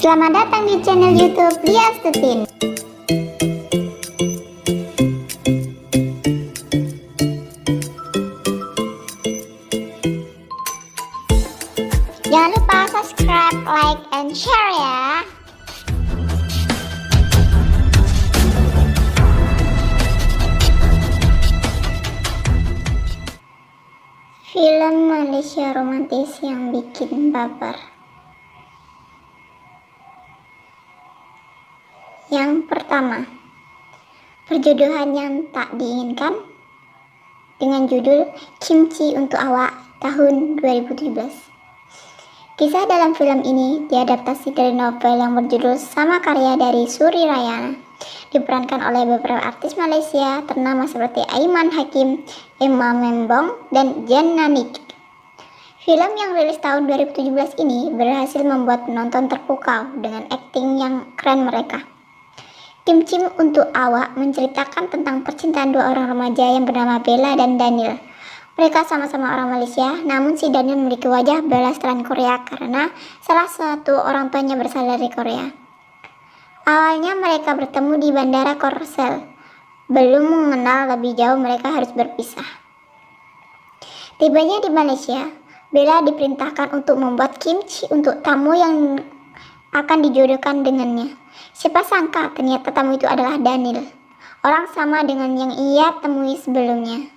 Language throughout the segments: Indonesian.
Selamat datang di channel YouTube Lia Astutin. Jangan lupa subscribe, like, and share ya. Film Malaysia romantis yang bikin baper. Yang pertama, perjodohan yang tak diinginkan, dengan judul Kimchi untuk Awak tahun 2017. Kisah dalam film ini diadaptasi dari novel yang berjudul sama karya dari Suri Rayana, diperankan oleh beberapa artis Malaysia ternama seperti Aiman Hakim, Emma Membong, dan Jan Nanik. Film yang rilis tahun 2017 ini berhasil membuat penonton terpukau dengan akting yang keren mereka. Kimchi untuk Awak menceritakan tentang percintaan dua orang remaja yang bernama Bella dan Daniel. Mereka sama-sama orang Malaysia, namun si Daniel memiliki wajah belasteran Korea karena salah satu orang tuanya berasal dari Korea. Awalnya mereka bertemu di Bandara Korsel. Belum mengenal lebih jauh, mereka harus berpisah. Tibanya di Malaysia, Bella diperintahkan untuk membuat kimchi untuk tamu yang akan dijodohkan dengannya. Siapa sangka ternyata tamu itu adalah Daniel, orang sama dengan yang ia temui sebelumnya.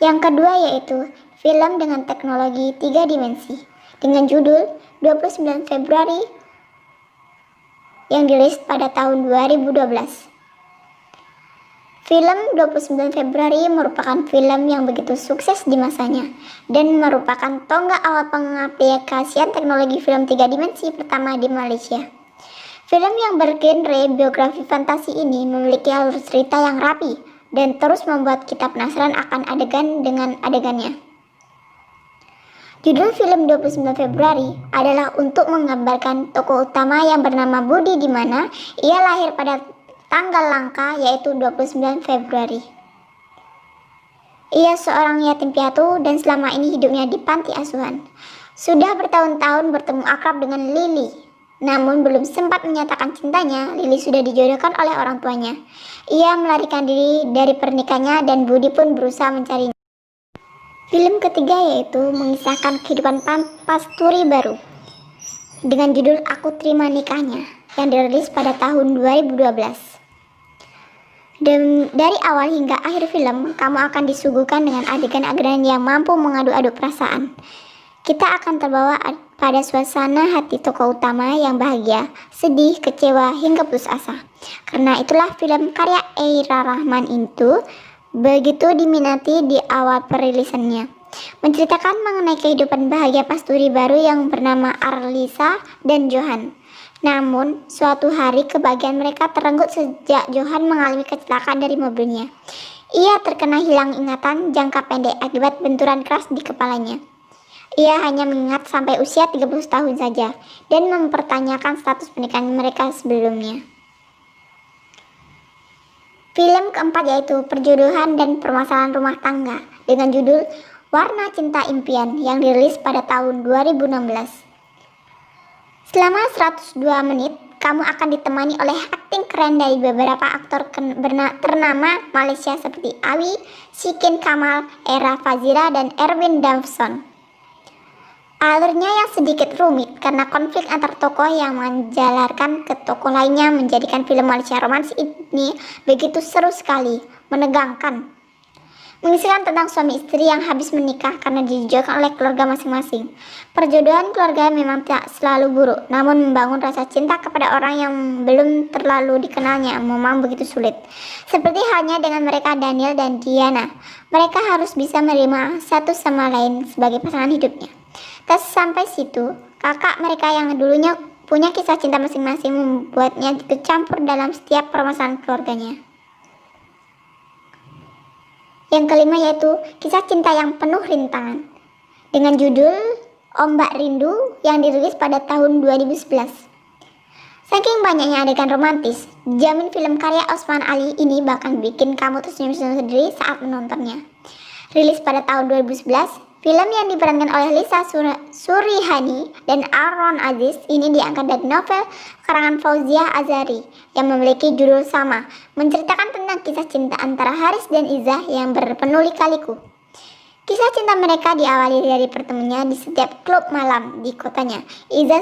Yang kedua yaitu film dengan teknologi 3 dimensi dengan judul 29 Februari yang dirilis pada tahun 2012. Film 29 Februari merupakan film yang begitu sukses di masanya dan merupakan tonggak awal pengaplikasian teknologi film 3 dimensi pertama di Malaysia. Film yang bergenre biografi fantasi ini memiliki alur cerita yang rapi dan terus membuat kita penasaran akan adegan dengan adegannya. Judul film 29 Februari adalah untuk menggambarkan tokoh utama yang bernama Budi, di mana ia lahir pada tanggal langka yaitu 29 Februari. Ia seorang yatim piatu dan selama ini hidupnya di panti asuhan. Sudah bertahun-tahun bertemu akrab dengan Lily, namun belum sempat menyatakan cintanya, Lily sudah dijodohkan oleh orang tuanya. Ia melarikan diri dari pernikahannya dan Budi pun berusaha mencarinya. Film ketiga yaitu mengisahkan kehidupan pasturi baru dengan judul Aku Terima Nikahnya yang dirilis pada tahun 2012. Dan dari awal hingga akhir film, kamu akan disuguhkan dengan adegan-adegan yang mampu mengadu-adu perasaan. Kita akan terbawa pada suasana hati tokoh utama yang bahagia, sedih, kecewa, hingga putus asa. Karena itulah film karya Eira Rahman itu begitu diminati di awal perilisannya. Menceritakan mengenai kehidupan bahagia pasturi baru yang bernama Arlisa dan Johan. Namun, suatu hari kebahagiaan mereka terenggut sejak Johan mengalami kecelakaan dari mobilnya. Ia terkena hilang ingatan jangka pendek akibat benturan keras di kepalanya. Ia hanya mengingat sampai usia 30 tahun saja dan mempertanyakan status pernikahan mereka sebelumnya. Film keempat yaitu Perjodohan dan Permasalahan Rumah Tangga dengan judul Warna Cinta Impian yang dirilis pada tahun 2016. Selama 102 menit, kamu akan ditemani oleh akting keren dari beberapa aktor ternama Malaysia seperti Awi, Shikin Kamal, Era Fazira, dan Erwin Davson. Alurnya yang sedikit rumit karena konflik antar tokoh yang menjalarkan ke tokoh lainnya menjadikan film Malaysia romantis ini begitu seru sekali, menegangkan. Mengisahkan tentang suami istri yang habis menikah karena dijodohkan oleh keluarga masing-masing. Perjodohan keluarga memang tak selalu buruk, namun membangun rasa cinta kepada orang yang belum terlalu dikenalnya memang begitu sulit. Seperti halnya dengan mereka Daniel dan Diana, mereka harus bisa menerima satu sama lain sebagai pasangan hidupnya. Tak sampai situ, kakak mereka yang dulunya punya kisah cinta masing-masing membuatnya ikut campur dalam setiap permasalahan keluarganya. Yang kelima yaitu kisah cinta yang penuh rintangan dengan judul Ombak Rindu yang dirilis pada tahun 2011. Saking banyaknya adegan romantis, jamin film karya Osman Ali ini bakal bikin kamu tersenyum-senyum sendiri saat menontonnya. Rilis pada tahun 2011, Film yang diperankan oleh Lisa Surihani dan Aaron Aziz ini diangkat dari novel karangan Fauziah Azhari yang memiliki judul sama, menceritakan tentang kisah cinta antara Haris dan Izzah yang berpenuh lika-liku. Kisah cinta mereka diawali dari pertemuannya di setiap klub malam di kotanya. Izzah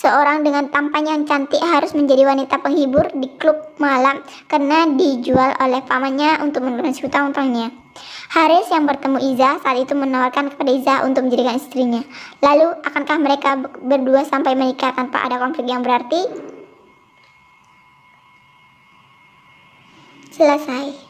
seorang dengan tampan yang cantik harus menjadi wanita penghibur di klub malam karena dijual oleh pamannya untuk melunasi hutang-hutangnya. Haris yang bertemu Izzah saat itu menawarkan kepada Izzah untuk menjadikan istrinya. Lalu, akankah mereka berdua sampai menikah tanpa ada konflik yang berarti? Selesai.